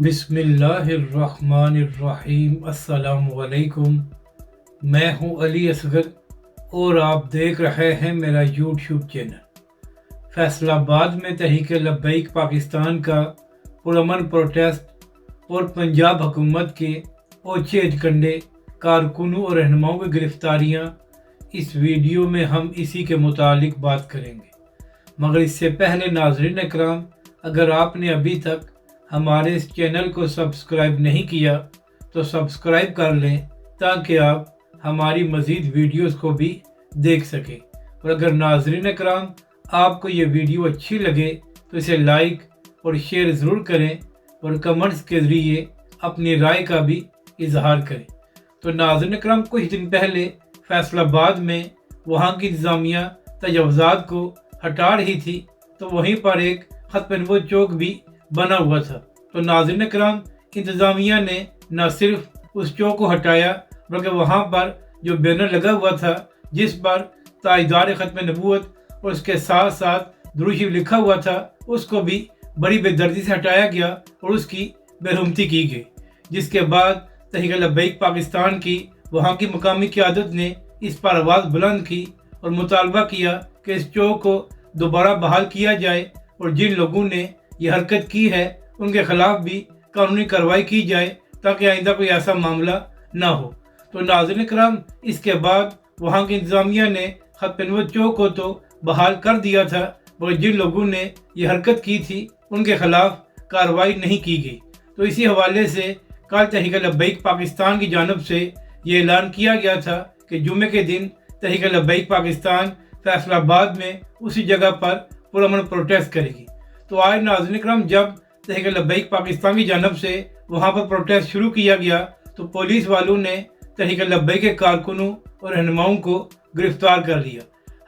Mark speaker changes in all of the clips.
Speaker 1: بسم اللہ الرحمن الرحیم۔ السلام علیکم۔ میں ہوں علی اصغر اور آپ دیکھ رہے ہیں میرا یوٹیوب چینل۔ فیصل آباد میں تحریک لبیک پاکستان کا پرامن پروٹیسٹ اور پنجاب حکومت کے اونچے اجکنڈے کارکنوں اور رہنماؤں کی گرفتاریاں، اس ویڈیو میں ہم اسی کے متعلق بات کریں گے۔ مگر اس سے پہلے ناظرین اکرام، اگر آپ نے ابھی تک ہمارے اس چینل کو سبسکرائب نہیں کیا تو سبسکرائب کر لیں تاکہ آپ ہماری مزید ویڈیوز کو بھی دیکھ سکیں۔ اور اگر ناظرین اکرام آپ کو یہ ویڈیو اچھی لگے تو اسے لائک اور شیئر ضرور کریں اور کمنٹس کے ذریعے اپنی رائے کا بھی اظہار کریں۔ تو ناظرین اکرام، کچھ دن پہلے فیصل آباد میں وہاں کی انتظامیہ تجاوزات کو ہٹا رہی تھی تو وہیں پر ایک ختم نبوت چوک بھی بنا ہوا تھا۔ تو ناظرین اکرام، انتظامیہ نے نہ صرف اس چوک کو ہٹایا بلکہ وہاں پر جو بینر لگا ہوا تھا جس پر تاجدار ختم نبوت اور اس کے ساتھ ساتھ درود شریف لکھا ہوا تھا، اس کو بھی بڑی بے دردی سے ہٹایا گیا اور اس کی بے حرمتی کی گئی، جس کے بعد تحریک لبیک پاکستان کی وہاں کی مقامی قیادت نے اس پر آواز بلند کی اور مطالبہ کیا کہ اس چوک کو دوبارہ بحال کیا جائے اور جن لوگوں نے یہ حرکت کی ہے ان کے خلاف بھی قانونی کارروائی کی جائے تاکہ آئندہ کوئی ایسا معاملہ نہ ہو۔ تو ناظرین کرام، اس کے بعد وہاں کی انتظامیہ نے ختم نبوت چوک کو تو بحال کر دیا تھا مگر جن لوگوں نے یہ حرکت کی تھی ان کے خلاف کارروائی نہیں کی گئی۔ تو اسی حوالے سے کل تحریک لبیک پاکستان کی جانب سے یہ اعلان کیا گیا تھا کہ جمعے کے دن تحریک لبیک پاکستان فیصل آباد میں اسی جگہ پر پرامن پروٹیسٹ کرے گی۔ تو آج ناظرین کرام، جب تحریک لبیک پاکستان کی جانب سے وہاں پر پروٹیسٹ شروع کیا گیا تو پولیس والوں نے تحریک لبیک کے کارکنوں اور رہنماؤں کو گرفتار کر لیا۔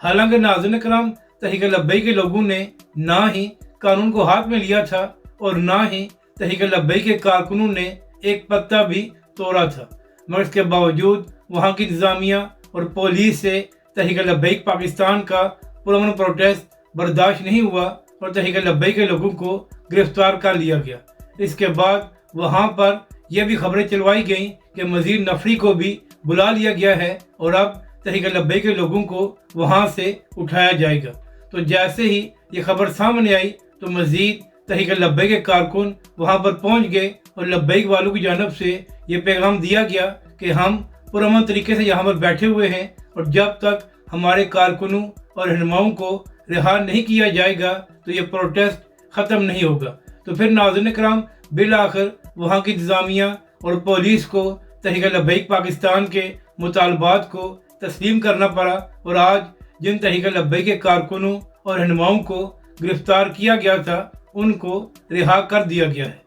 Speaker 1: حالانکہ ناظرین کرام، تحریک لبیک کے لوگوں نے نہ ہی قانون کو ہاتھ میں لیا تھا اور نہ ہی تحریک لبیک کے کارکنوں نے ایک پتا بھی توڑا تھا، مگر اس کے باوجود وہاں کی انتظامیہ اور پولیس سے تحریک لبیک پاکستان کا پرامن پروٹیسٹ برداشت نہیں ہوا اور تحریک لبیک کے لوگوں کو گرفتار کر لیا گیا۔ اس کے بعد وہاں پر یہ بھی خبریں چلوائی گئیں کہ مزید نفری کو بھی بلا لیا گیا ہے اور اب تحریک لبیک کے لوگوں کو وہاں سے اٹھایا جائے گا۔ تو جیسے ہی یہ خبر سامنے آئی تو مزید تحریک لبیک کے کارکن وہاں پر پہنچ گئے اور لبیک والوں کی جانب سے یہ پیغام دیا گیا کہ ہم پرامن طریقے سے یہاں پر بیٹھے ہوئے ہیں اور جب تک ہمارے کارکنوں اور رہنماؤں کو رہا نہیں کیا جائے گا تو یہ پروٹیسٹ ختم نہیں ہوگا۔ تو پھر ناظرین کرام، بالآخر وہاں کی انتظامیہ اور پولیس کو تحریک لبیک پاکستان کے مطالبات کو تسلیم کرنا پڑا اور آج جن تحریک لبیک کے کارکنوں اور رہنماؤں کو گرفتار کیا گیا تھا ان کو رہا کر دیا گیا ہے۔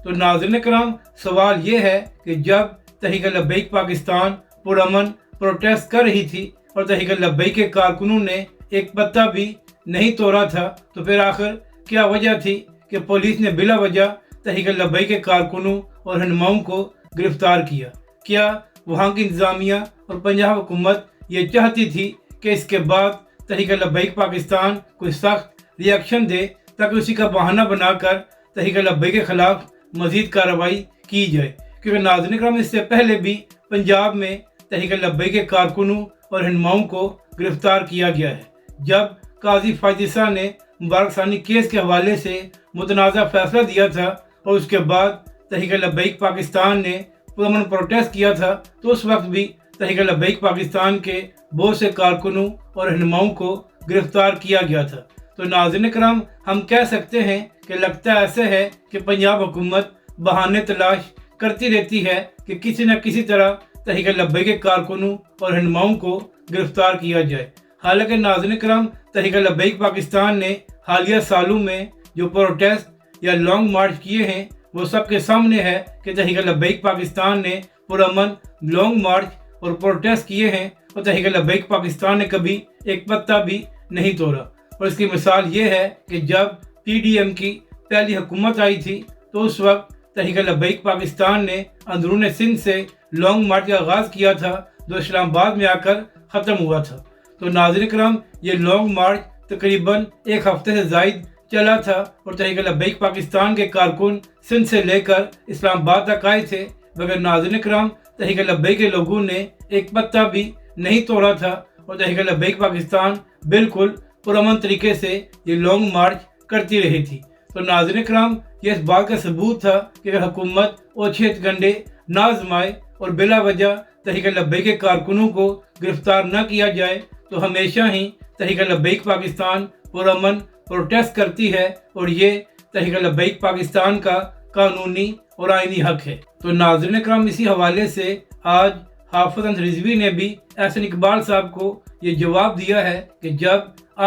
Speaker 1: تو ناظرین کرام، سوال یہ ہے کہ جب تحریک لبیک پاکستان پرامن پروٹیسٹ کر رہی تھی اور تحریک لبیک کے کارکنوں نے ایک پتا بھی نہیں توڑا تھا تو پھر آخر کیا وجہ تھی کہ پولیس نے بلا وجہ تحریک لبیک کے کارکنوں اور رہنماؤں کو گرفتار کیا؟ کیا وہاں کی انتظامیہ اور پنجاب حکومت یہ چاہتی تھی کہ اس کے بعد تحریک لبیک پاکستان کوئی سخت ری ایکشن دے تاکہ اسی کا بہانہ بنا کر تحریک لبیک کے خلاف مزید کارروائی کی جائے؟ کیونکہ ناظرین کرام، اس سے پہلے بھی پنجاب میں تحریک لبیک کے کارکنوں اور رہنماؤں کو گرفتار کیا گیا ہے۔ جب قاضی فائز نے مبارک ثانی کیس کے حوالے سے متنازع فیصلہ دیا تھا اور اس کے بعد تحریک لبیک پاکستان نے پرامن پروٹیسٹ کیا تھا تو اس وقت بھی تحریک لبیک پاکستان کے بہت سے کارکنوں اور رہنماؤں کو گرفتار کیا گیا تھا۔ تو ناظرین کرام، ہم کہہ سکتے ہیں کہ لگتا ایسے ہے کہ پنجاب حکومت بہانے تلاش کرتی رہتی ہے کہ کسی نہ کسی طرح تحریک لبیک کے کارکنوں اور رہنماؤں کو گرفتار کیا جائے۔ حالانکہ ناظرین کرام، تحریک لبیک پاکستان نے حالیہ سالوں میں جو پروٹیسٹ یا لانگ مارچ کیے ہیں وہ سب کے سامنے ہے کہ تحریک لبیک پاکستان نے پرامن لانگ مارچ اور پروٹیسٹ کیے ہیں اور تحریک لبیک پاکستان نے کبھی ایک پتا بھی نہیں توڑا۔ اور اس کی مثال یہ ہے کہ جب پی ڈی ایم کی پہلی حکومت آئی تھی تو اس وقت تحریک لبیک پاکستان نے اندرون سندھ سے لانگ مارچ کا آغاز کیا تھا جو اسلام آباد میں آ کر ختم ہوا تھا۔ تو ناظرین کرام، یہ لانگ مارچ تقریباً ایک ہفتے سے زائد چلا تھا اور تحریک لبیک پاکستان کے کارکن سندھ سے لے کر اسلام آباد تک آئے تھے، مگر ناظرین کرام تحریک لبیک کے لوگوں نے ایک پتا بھی نہیں توڑا تھا اور تحریک لبیک پاکستان بالکل پرامن طریقے سے یہ لانگ مارچ کرتی رہی تھی۔ تو ناظرین کرام یہ اس بات کا ثبوت تھا کہ اگر حکومت اوچھے گنڈے نہ آزمائے اور بلا وجہ تحریک لبیک کے کارکنوں کو گرفتار نہ کیا جائے تو ہمیشہ ہی تحریک لبیک پاکستان پرامن پروٹیسٹ کرتی ہے اور یہ تحریک لبیک پاکستان کا قانونی اور آئینی حق ہے۔ تو ناظرین کرام اسی حوالے سے آج حافظ انصر رضوی نے بھی احسن اقبال صاحب کو یہ جواب دیا ہے کہ جب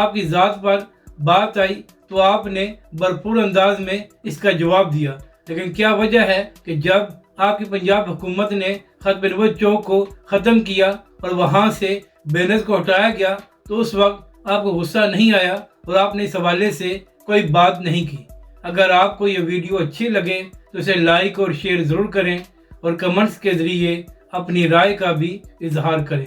Speaker 1: آپ کی ذات پر بات آئی تو آپ نے بھرپور انداز میں اس کا جواب دیا، لیکن کیا وجہ ہے کہ جب آپ کی پنجاب حکومت نے ختم نبوت چوک کو ختم کیا اور وہاں سے بینرز کو ہٹایا گیا تو اس وقت آپ کو غصہ نہیں آیا اور آپ نے اس حوالے سے کوئی بات نہیں کی۔ اگر آپ کو یہ ویڈیو اچھی لگے تو اسے لائک اور شیئر ضرور کریں اور کمنٹس کے ذریعے اپنی رائے کا بھی اظہار کریں۔